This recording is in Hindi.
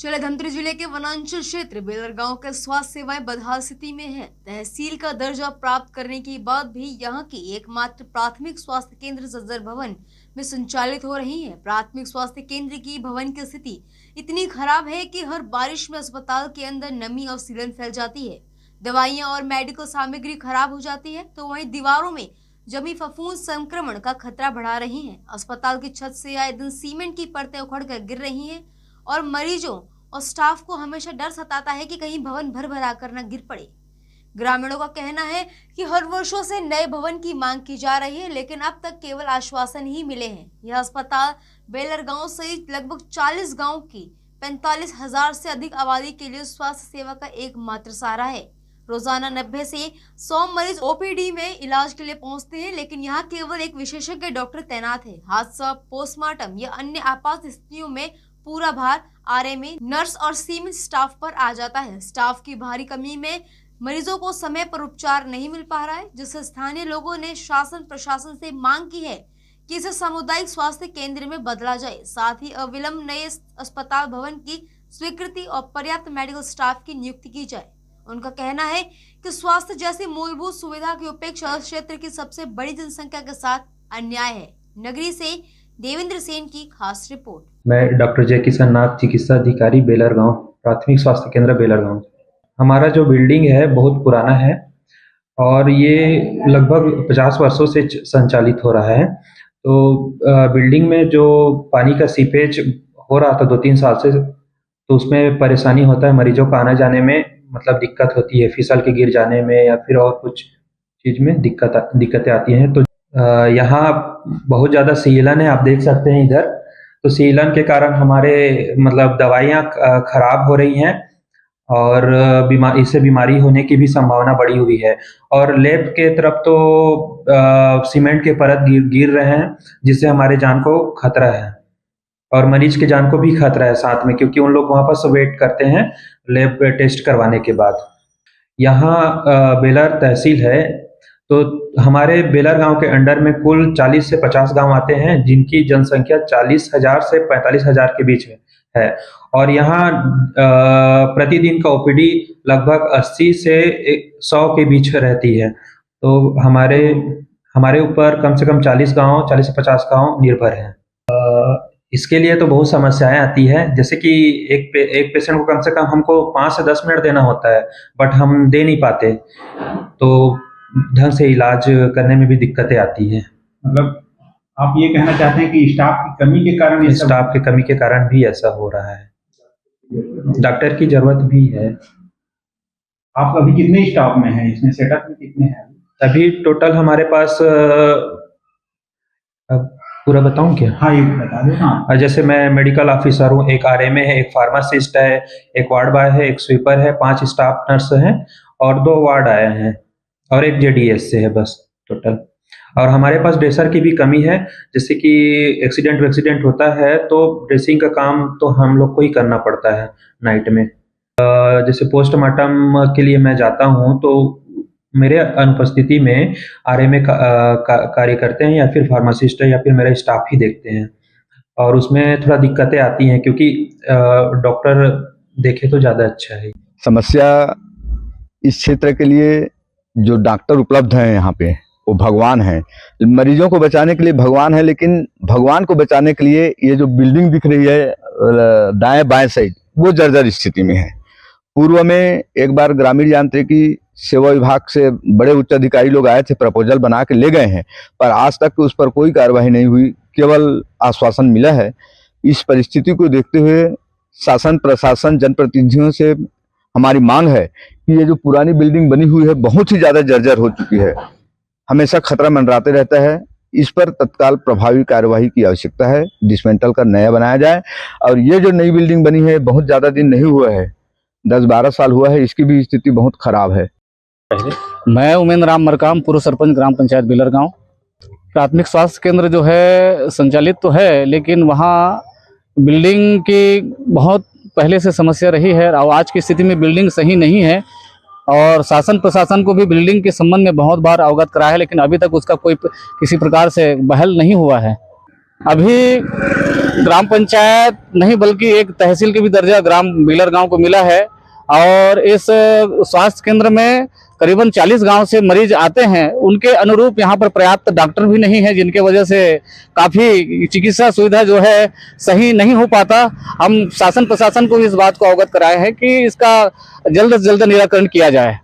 चले धमतरी जिले के वनांचल क्षेत्र बेलर गांव के स्वास्थ्य सेवाएं बदहाल स्थिति में है। तहसील का दर्जा प्राप्त करने के बाद भी यहां की एकमात्र प्राथमिक स्वास्थ्य केंद्र जर्जर भवन में संचालित हो रही है। प्राथमिक स्वास्थ्य केंद्र की भवन की स्थिति इतनी खराब है कि हर बारिश में अस्पताल के अंदर नमी और सीलन फैल जाती है, दवाइयां और मेडिकल सामग्री खराब हो जाती है, तो वहीं दीवारों में जमी फफूंद संक्रमण का खतरा बढ़ा रही है। अस्पताल की छत से आए दिन सीमेंट की परतें उखड़कर गिर रही हैं और मरीजों और स्टाफ को हमेशा डर सताता है कि कहीं भवन भर भरा कर न गिर पड़े। ग्रामीणों का कहना है कि हर वर्षों से नए भवन की मांग की जा रही है, लेकिन अब तक केवल आश्वासन ही मिले हैं। यह अस्पताल बेलर गांव सहित लगभग 40 गांव की 45,000 से अधिक आबादी के लिए स्वास्थ्य सेवा का एकमात्र सहारा है। रोजाना 90 से 100 मरीज ओपीडी में इलाज के लिए पहुंचते हैं, लेकिन यहाँ केवल एक विशेषज्ञ डॉक्टर तैनात है। हादसा, पोस्टमार्टम या अन्य आपात स्थितियों में पूरा भार आरएमए, नर्स और सीमित स्टाफ पर आ जाता है। स्टाफ की भारी कमी में मरीजों को समय पर उपचार नहीं मिल पा रहा है, जिससे स्थानीय लोगों ने शासन प्रशासन से मांग की है कि इसे सामुदायिक स्वास्थ्य केंद्र में बदला जाए। साथ ही अविलंब नए अस्पताल भवन की स्वीकृति और पर्याप्त मेडिकल स्टाफ की नियुक्ति की जाए। उनका कहना है कि स्वास्थ्य जैसी मूलभूत सुविधा की उपेक्षा क्षेत्र की सबसे बड़ी जनसंख्या के साथ अन्याय है। नगरी से देवेंद्र सेन की खास रिपोर्ट। मैं डॉक्टर जय किशन नाथ, चिकित्सा अधिकारी बेलर गांव, प्राथमिक स्वास्थ्य केंद्र बेलर गांव। हमारा जो बिल्डिंग है बहुत पुराना है और ये लगभग 50 वर्षों से संचालित हो रहा है। तो बिल्डिंग में जो पानी का सीपेज हो रहा था 2-3 साल से, तो उसमें परेशानी होता है, मरीजों को आने जाने में मतलब दिक्कत होती है, फिसल के गिर जाने में या फिर और कुछ चीज़ में दिक्कतें आती हैं। तो यहाँ बहुत ज़्यादा सीलन है, आप देख सकते हैं इधर। तो सीलन के कारण हमारे मतलब दवाइयाँ खराब हो रही हैं और इससे बीमारी होने की भी संभावना बढ़ी हुई है। और लैब के तरफ तो सीमेंट के परत गिर रहे हैं, जिससे हमारे जान को खतरा है और मरीज के जान को भी खतरा है साथ में, क्योंकि उन लोग वहाँ पर वेट करते हैं लैब टेस्ट करवाने के बाद। यहाँ बेलर तहसील है, तो हमारे बेलर गांव के अंडर में कुल 40 से 50 गांव आते हैं, जिनकी जनसंख्या 40,000 से 45,000 के बीच में है। और यहाँ प्रतिदिन का ओपीडी लगभग 80 से 100 के बीच रहती है। तो हमारे ऊपर कम से कम 40 से 50 गांव निर्भर हैं। इसके लिए तो बहुत समस्याएं आती है, जैसे कि एक पेशेंट को कम से कम हमको 5 से 10 मिनट देना होता है, बट हम दे नहीं पाते, तो ढंग से इलाज करने में भी दिक्कतें आती हैं। मतलब आप ये कहना चाहते हैं कि स्टाफ की कमी के कारण भी ऐसा हो रहा है। डॉक्टर की जरूरत भी है। आप अभी कितने स्टाफ में हैं, इसमें सेटअप में कितने हैं? अभी टोटल हमारे पास पूरा बताऊं क्या? हाँ, ये बता दो। हाँ, जैसे मैं मेडिकल ऑफिसर हूँ, एक आरएमए है, एक फार्मासिस्ट है, एक वार्ड बॉय है, एक स्वीपर है, 5 स्टाफ नर्स हैं और 2 वार्ड आए हैं और एक जेडीएस से है बस टोटल। और हमारे पास ड्रेसर की भी कमी है, जैसे कि एक्सीडेंट होता है तो ड्रेसिंग का काम तो हम लोग को ही करना पड़ता है नाइट में। जैसे पोस्टमार्टम के लिए मैं जाता हूँ तो मेरे अनुपस्थिति में आरएमए कार्य करते हैं या फिर फार्मासिस्ट है या फिर मेरा स्टाफ ही देखते हैं, और उसमें थोड़ा दिक्कतें आती हैं क्योंकि डॉक्टर देखे तो ज़्यादा अच्छा है। समस्या इस क्षेत्र के लिए जो डॉक्टर उपलब्ध हैं यहाँ पे वो भगवान है। मरीजों को बचाने के लिए भगवान है, लेकिन भगवान को बचाने के लिए ये जो बिल्डिंग दिख रही है दाएं बाएं साइड, वो जर्जर स्थिति में है। पूर्व में एक बार ग्रामीण यांत्रिकी सेवा विभाग से बड़े उच्च अधिकारी लोग आए थे, प्रपोजल बना के ले गए हैं, पर आज तक उस पर कोई कार्रवाई नहीं हुई, केवल आश्वासन मिला है। इस परिस्थिति को देखते हुए शासन प्रशासन जनप्रतिनिधियों से हमारी मांग है कि ये जो पुरानी बिल्डिंग बनी हुई है बहुत ही ज़्यादा जर्जर हो चुकी है, हमेशा खतरा मंडराते रहता है। इस पर तत्काल प्रभावी कार्यवाही की आवश्यकता है, डिसमेंटल कर नया बनाया जाए। और ये जो नई बिल्डिंग बनी है बहुत ज़्यादा दिन नहीं हुआ है, 10-12 साल हुआ है, इसकी भी स्थिति बहुत खराब है। मैं उमेंद्र राम मरकाम, पूर्व सरपंच ग्राम पंचायत बेलर गांव। प्राथमिक स्वास्थ्य केंद्र जो है संचालित तो है, लेकिन वहाँ बिल्डिंग की बहुत पहले से समस्या रही है और आज की स्थिति में बिल्डिंग सही नहीं है। और शासन प्रशासन को भी बिल्डिंग के संबंध में बहुत बार अवगत कराया है, लेकिन अभी तक उसका कोई किसी प्रकार से बहल नहीं हुआ है। अभी ग्राम पंचायत नहीं बल्कि एक तहसील के भी दर्जा ग्राम बेलर गांव को मिला है। और इस स्वास्थ्य केंद्र में करीबन 40 गांव से मरीज आते हैं। उनके अनुरूप यहाँ पर पर्याप्त डॉक्टर भी नहीं है, जिनके वजह से काफ़ी चिकित्सा सुविधा जो है सही नहीं हो पाता। हम शासन प्रशासन को इस बात को अवगत कराए हैं कि इसका जल्द से जल्द निराकरण किया जाए।